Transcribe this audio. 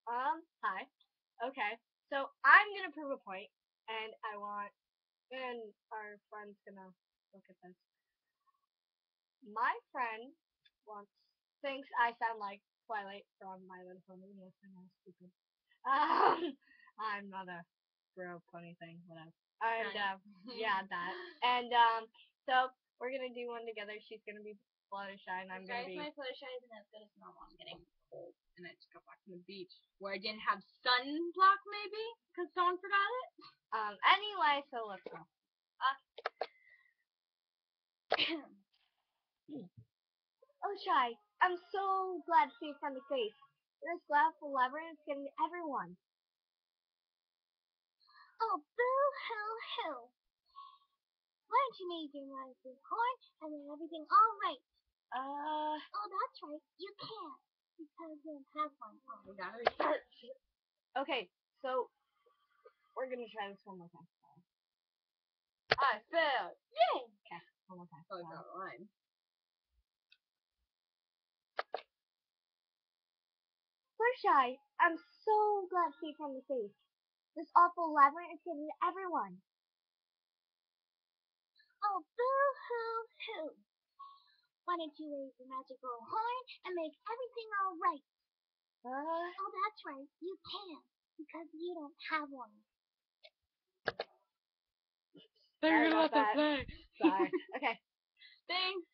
Hi. Okay. So I'm gonna prove a point, and and our friend's gonna look at this. My friend wants thinks I sound like Twilight from My Little Pony. Yes, I know, stupid. Um, I'm not a bro pony thing, whatever. And yeah, that. And so we're gonna do one together. She's gonna be fluttershy, and I'm gonna be. My fluttershy isn't as good as normal. I'm getting cold, and I just got back from the beach where I didn't have sunblock, maybe because Dawn forgot it. Anyway, so let's go. Oh, Shy, I'm so glad to see your friendly face. This laughful labyrinth is getting to everyone. Oh, boo-hoo-hoo. Why don't you make your nice big horn and then everything all right? Oh, that's right. You can't. Because you don't have one. Oh, We gotta restart. Okay, so we're gonna try this one more time. I failed. Yay! Okay, one more time. Oh, got a line. Fluttershy, I'm so glad to see your friendly face. This awful labyrinth is getting to everyone. Oh, boo-hoo-hoo. Why don't you wave your magical horn and make everything all right? Oh, that's right. You can't. Because you don't have one. They're Sorry gonna about let that play. Sorry. Okay. Thanks.